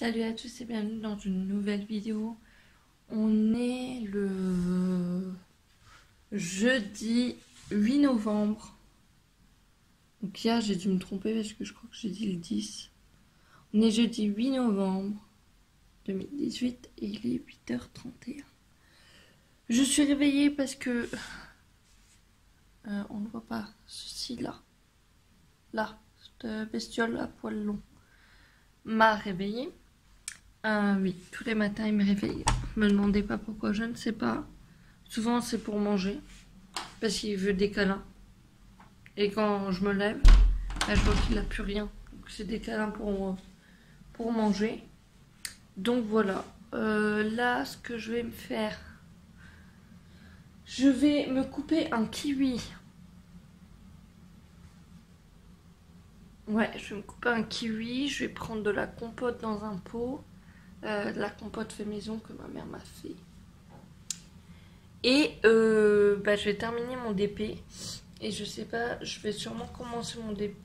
Salut à tous et bienvenue dans une nouvelle vidéo. On est le jeudi 8 novembre. Donc hier j'ai dû me tromper parce que je crois que j'ai dit le 10. On est jeudi 8 novembre 2018 et il est 8h31. Je suis réveillée parce que on ne voit pas ceci là, cette bestiole à poil long m'a réveillée. Oui, tous les matins il me réveille. Me demandez pas pourquoi, je ne sais pas. Souvent c'est pour manger, parce qu'il veut des câlins. Et quand je me lève, je vois qu'il n'a plus rien. Donc c'est des câlins pour manger. Donc voilà. Là, ce que je vais me faire, je vais me couper un kiwi. Ouais, je vais me couper un kiwi. Je vais prendre de la compote dans un pot. De la compote fait maison que ma mère m'a fait. Et je vais terminer mon DP. Et je sais pas, je vais sûrement commencer mon DP,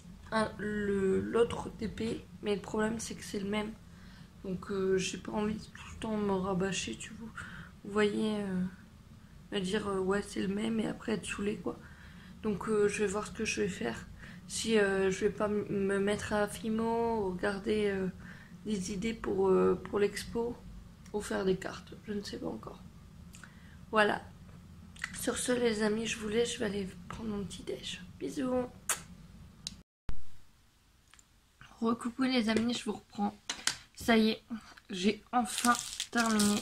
l'autre DP. Mais le problème c'est que c'est le même. Donc j'ai pas envie de tout le temps me rabâcher, vous voyez, me dire ouais c'est le même et après être saoulé quoi. Donc je vais voir ce que je vais faire. Si je vais pas me mettre à Fimo, regarder des idées pour l'expo ou faire des cartes, je ne sais pas encore. Voilà. Sur ce les amis, je vous laisse, je vais aller prendre mon petit déj. Bisous. Recoucou les amis, je vous reprends. Ça y est, j'ai enfin terminé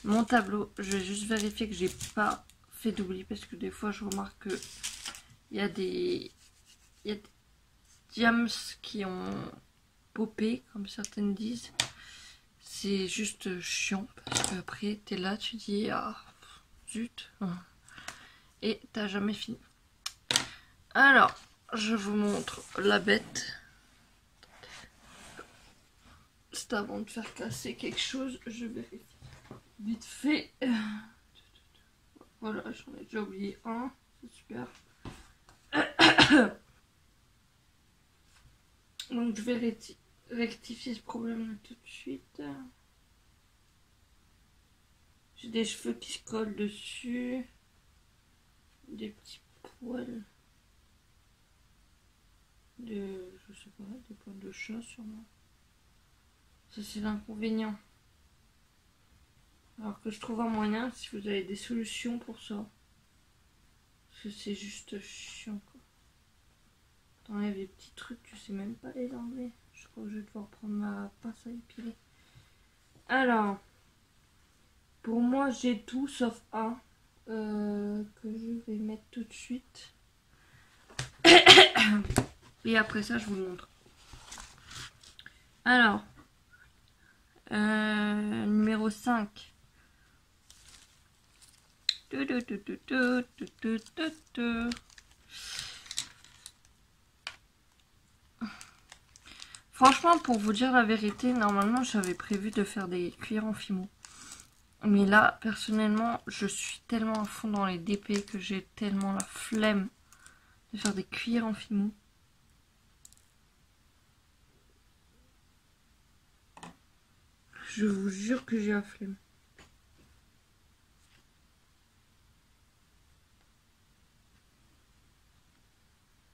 mon tableau. Je vais juste vérifier que j'ai pas fait d'oubli parce que des fois je remarque que il y a des diams qui ont popé, comme certaines disent. C'est juste chiant parce qu'après t'es là, tu dis ah zut, et t'as jamais fini. Alors, je vous montre la bête. C'est avant de faire casser quelque chose, je vérifie vite fait. Voilà, j'en ai déjà oublié un, c'est super. Donc je vais rectifier ce problème tout de suite. J'ai des cheveux qui se collent dessus, des petits poils de, je sais pas, des poils de chat sûrement. Ça c'est l'inconvénient. Alors que je trouve un moyen, si vous avez des solutions pour ça. Parce que c'est juste chiant quoi. T'enlèves des petits trucs, tu sais même pas les enlever. Je crois que je vais devoir prendre ma pince à épiler. Alors, pour moi j'ai tout sauf un que je vais mettre tout de suite. Et après ça je vous le montre. Alors, numéro 5. Franchement, pour vous dire la vérité, normalement j'avais prévu de faire des cuirs en fimo. Mais là, personnellement, je suis tellement à fond dans les DP que j'ai tellement la flemme de faire des cuirs en fimo. Je vous jure que j'ai la flemme.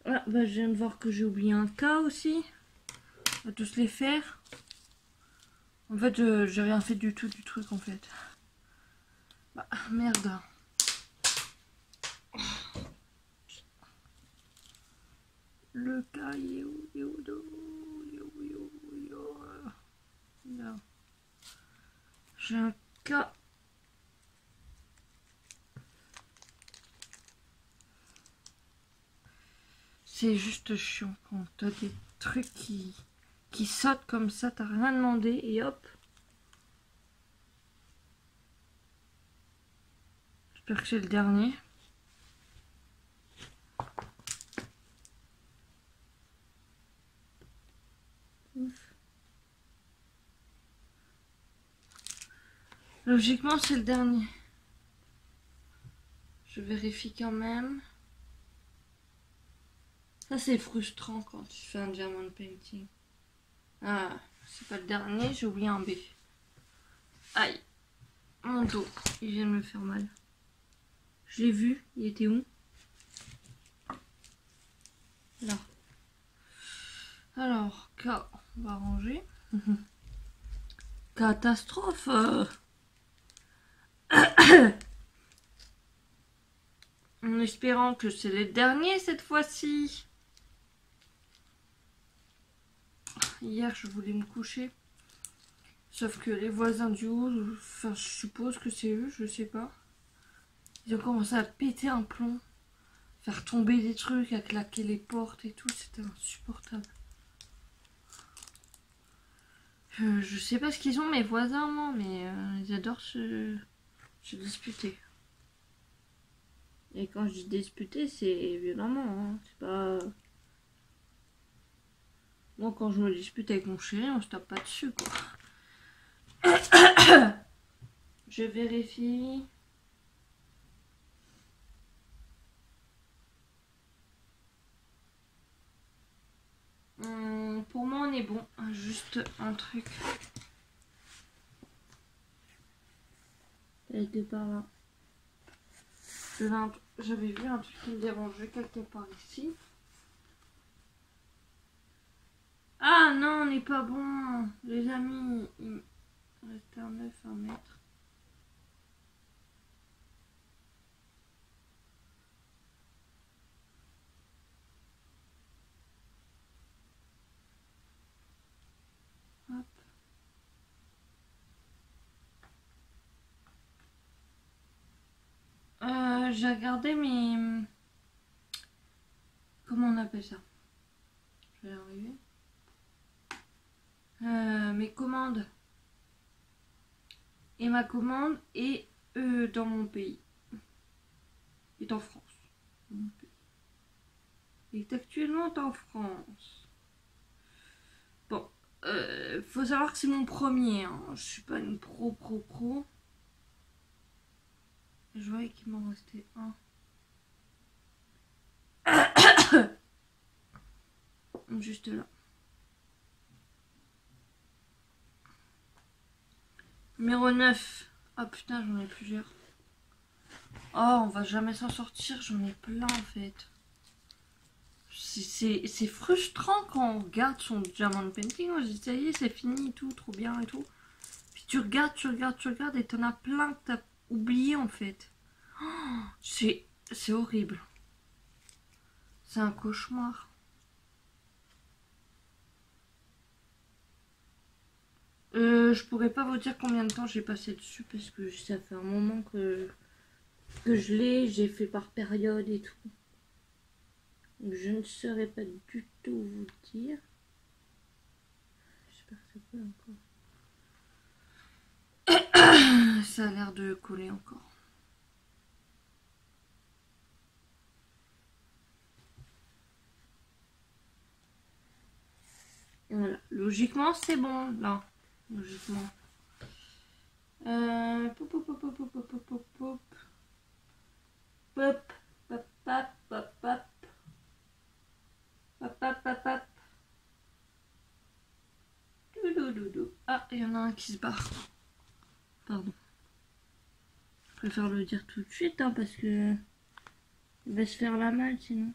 Ah, bah je viens de voir que j'ai oublié un cas aussi. On va tous les faire. En fait, j'ai rien fait du tout du truc en fait. Bah, merde. Le cas, il est où? Il est où? Là. J'ai un cas. C'est juste chiant quand t'as des trucs qui sautent comme ça, t'as rien demandé et hop. J'espère que c'est le dernier. Logiquement, c'est le dernier. Je vérifie quand même. Ça, c'est frustrant quand tu fais un diamond painting. Ah, c'est pas le dernier, j'ai oublié un B. Aïe, mon dos, il vient de me faire mal. Je l'ai vu, il était où? Là. Alors, K, on va ranger. Catastrophe. En espérant que c'est les derniers cette fois-ci. Hier, je voulais me coucher. Sauf que les voisins du haut, enfin, je suppose que c'est eux, je sais pas. Ils ont commencé à péter un plomb. Faire tomber des trucs, à claquer les portes et tout. C'était insupportable. Je sais pas ce qu'ils ont, mes voisins, moi, mais ils adorent se disputer. Et quand je dis disputer, c'est violemment, hein. C'est pas... Moi, quand je me dispute avec mon chéri, on se tape pas dessus, quoi. Je vérifie. Pour moi, on est bon. Juste un truc. Quelque part là. J'avais vu un truc qui me dérangeait quelque part ici. Ah non, on n'est pas bon. Les amis, il reste un œuf à mettre. Hop. J'ai regardé mes... Comment on appelle ça? Je vais y arriver. Mes commandes. Et ma commande est dans mon pays. Est en France. Mon pays. Est actuellement en France. Bon. Faut savoir que c'est mon premier. Hein. Je suis pas une pro. Je voyais qu'il m'en restait un. Juste là. Numéro 9. Ah putain, j'en ai plusieurs. Oh, on va jamais s'en sortir. J'en ai plein en fait. C'est frustrant quand on regarde son diamond painting. On se dit ça y est, c'est fini et tout, trop bien et tout. Puis tu regardes et t'en as plein que t'as oublié en fait. Oh, c'est horrible. C'est un cauchemar. Je pourrais pas vous dire combien de temps j'ai passé dessus parce que ça fait un moment que je l'ai, j'ai fait par période et tout. Donc je ne saurais pas du tout vous dire. J'espère que ça colle encore. Ça a l'air de coller encore. Voilà, logiquement c'est bon là. Logiquement. Pop, pop, pop, pop, pop, pop, pop, pop. Pop, pop, pop, pop, pop. Pop, pop, pop, pop. Doudou. Ah, il y en a un qui se barre. Pardon. Je préfère le dire tout de suite, hein, parce que il va se faire la malle sinon.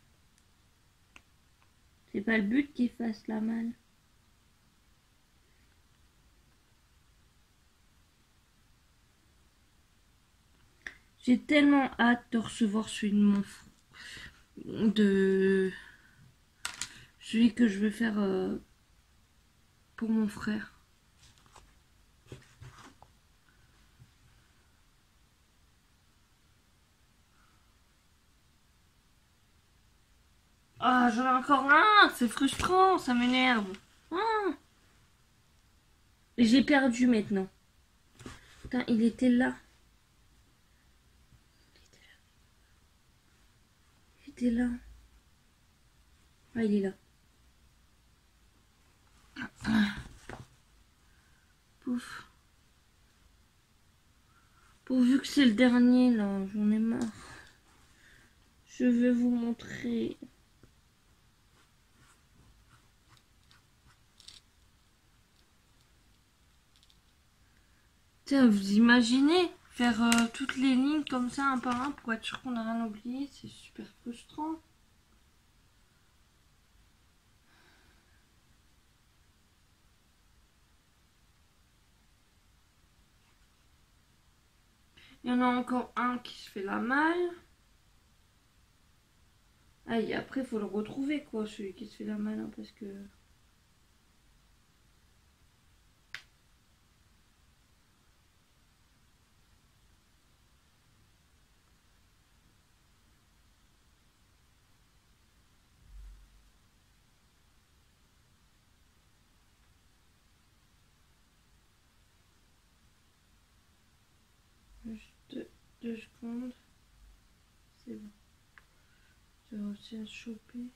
C'est pas le but qu'il fasse la malle. J'ai tellement hâte de recevoir celui celui que je veux faire pour mon frère. Ah, j'en ai encore un, c'est frustrant, ça m'énerve. Ah. Et j'ai perdu maintenant. Putain, il était là. Il était là. Ah, il est là. Pouf. Pourvu que c'est le dernier, là, j'en ai marre. Je vais vous montrer. Tiens, vous imaginez faire toutes les lignes comme ça un par un pour être sûr qu'on n'a rien oublié, c'est super frustrant. Il y en a encore un qui se fait la malle. Ah, et après, il faut le retrouver, quoi, celui qui se fait la malle, hein, parce que... Juste 2 secondes. C'est bon. Je vais aussi à choper.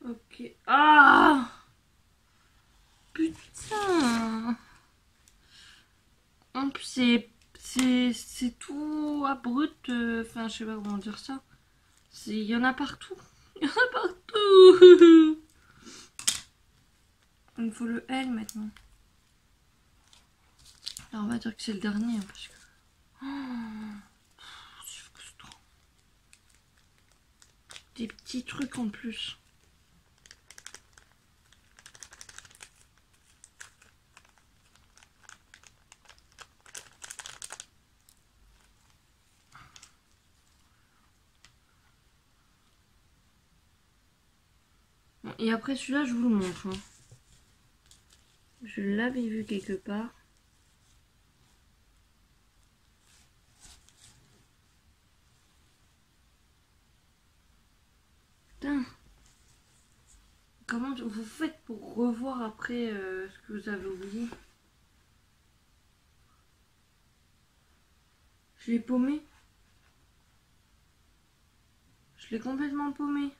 Ok. Ah! Putain! En plus, c'est tout abrupt. Enfin, je sais pas comment dire ça. Il y en a partout. Il y en a partout! Il me faut le L maintenant. Alors, on va dire que c'est le dernier, hein, parce que... Oh, c'est frustrant. Des petits trucs en plus. Bon, et après celui-là, je vous le montre. Hein. Je l'avais vu quelque part. Putain. Comment vous faites pour revoir après ce que vous avez oublié? Je l'ai paumé. Je l'ai complètement paumé.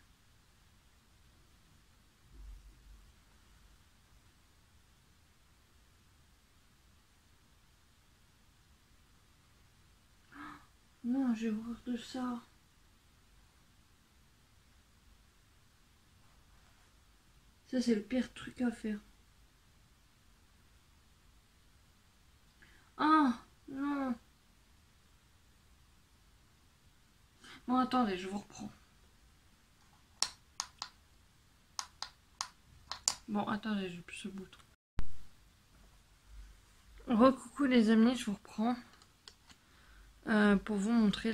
Non, j'ai horreur de ça. Ça, c'est le pire truc à faire. Ah, non. Bon, attendez, je vous reprends. Bon, attendez, j'ai plus ce bouton. Recoucou les amis, je vous reprends. Pour vous montrer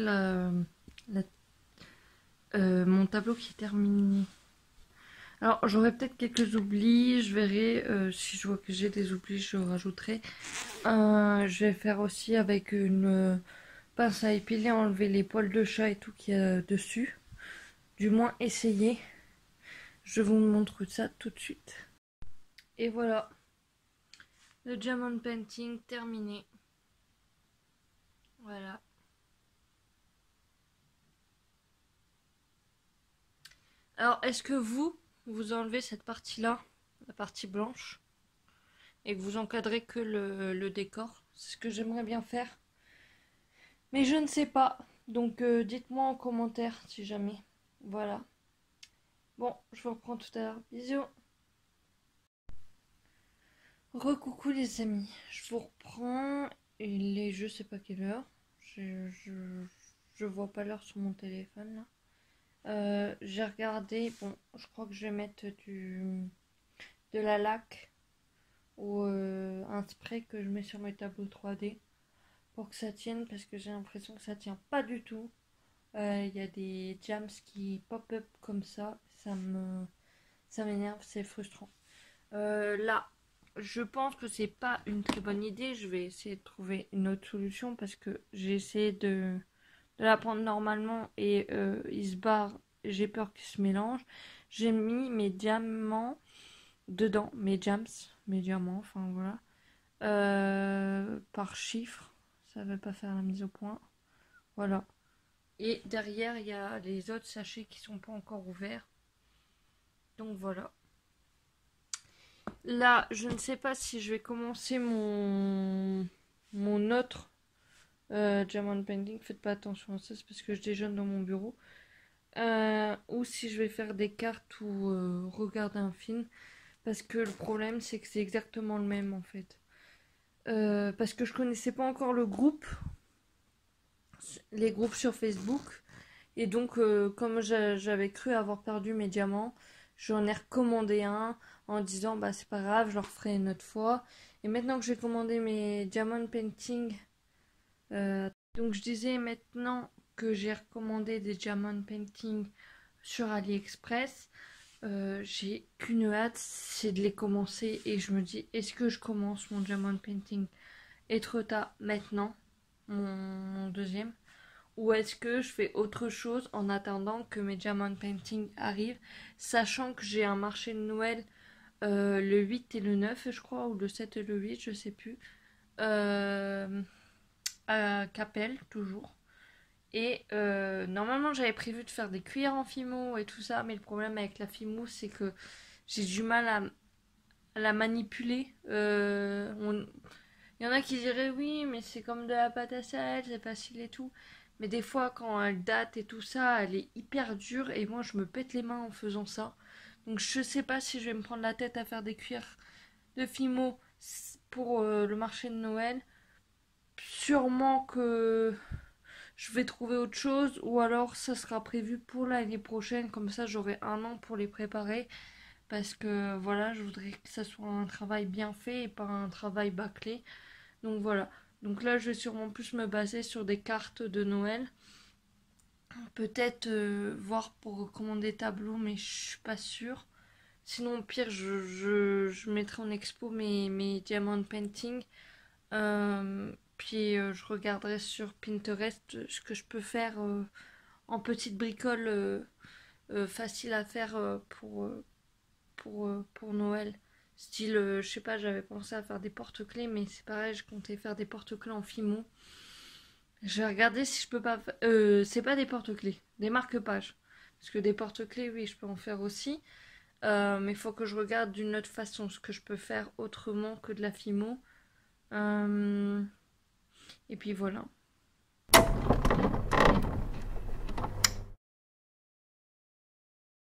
mon tableau qui est terminé. Alors, j'aurai peut-être quelques oublis, je verrai. Si je vois que j'ai des oublis, je rajouterai. Je vais faire aussi avec une pince à épiler, enlever les poils de chat et tout qu'il y a dessus. Du moins, essayer. Je vous montre ça tout de suite. Et voilà. Le diamond painting terminé. Voilà. Alors, est-ce que vous enlevez cette partie-là, la partie blanche, et que vous encadrez que le décor? C'est ce que j'aimerais bien faire. Mais je ne sais pas. Donc, dites-moi en commentaire si jamais. Voilà. Bon, je vous reprends tout à l'heure. Bisous. Recoucou les amis. Je vous reprends. Il est, je sais pas quelle heure. Je vois pas l'heure sur mon téléphone là. J'ai regardé, bon, je crois que je vais mettre de la laque ou un spray que je mets sur mes tableaux 3D pour que ça tienne parce que j'ai l'impression que ça tient pas du tout. Il y a des jams qui pop-up comme ça m'énerve, c'est frustrant. Là, je pense que c'est pas une très bonne idée. Je vais essayer de trouver une autre solution parce que j'ai essayé de la prendre normalement et il se barre. J'ai peur qu'il se mélange. J'ai mis mes diamants dedans, mes jams, mes diamants, enfin voilà, par chiffre. Ça ne va pas faire la mise au point. Voilà. Et derrière, il y a les autres sachets qui sont pas encore ouverts. Donc voilà. Là, je ne sais pas si je vais commencer mon autre diamond painting. Faites pas attention à ça, c'est parce que je déjeune dans mon bureau. Ou si je vais faire des cartes ou regarder un film. Parce que le problème, c'est que c'est exactement le même en fait. parce que je connaissais pas encore le groupe, les groupes sur Facebook. Et donc, comme j'avais cru avoir perdu mes diamants, j'en ai recommandé un en disant bah c'est pas grave, je le referai une autre fois. Et maintenant que j'ai commandé mes diamond painting, donc je disais maintenant que j'ai recommandé des diamond painting sur AliExpress, j'ai qu'une hâte, c'est de les commencer. Et je me dis, est-ce que je commence mon diamond painting Etretat maintenant, mon deuxième, ou est-ce que je fais autre chose en attendant que mes diamond painting arrivent, sachant que j'ai un marché de Noël le 8 et le 9 je crois, ou le 7 et le 8, je sais plus, à Capelle toujours. Et normalement j'avais prévu de faire des cuillères en fimo et tout ça, mais le problème avec la fimo c'est que j'ai du mal à la manipuler. Il y en a qui diraient oui, mais c'est comme de la pâte à sel, c'est facile et tout. Mais des fois, quand elle date et tout ça, elle est hyper dure et moi je me pète les mains en faisant ça. Donc je sais pas si je vais me prendre la tête à faire des cuirs de fimo pour le marché de Noël. Sûrement que je vais trouver autre chose ou alors ça sera prévu pour l'année prochaine. Comme ça, j'aurai un an pour les préparer. Parce que voilà, je voudrais que ça soit un travail bien fait et pas un travail bâclé. Donc voilà. Donc là, je vais sûrement plus me baser sur des cartes de Noël. Peut-être voir pour commander des tableaux, mais je suis pas sûre. Sinon, au pire, je mettrai en expo mes diamond painting. Puis je regarderai sur Pinterest ce que je peux faire en petite bricole facile à faire pour Noël. Style, je sais pas, j'avais pensé à faire des porte-clés, mais c'est pareil, je comptais faire des porte-clés en fimo. Je vais regarder si je peux pas. C'est pas des porte-clés, des marque-pages. Parce que des porte-clés, oui, je peux en faire aussi. Mais il faut que je regarde d'une autre façon ce que je peux faire autrement que de la fimo. Et puis voilà.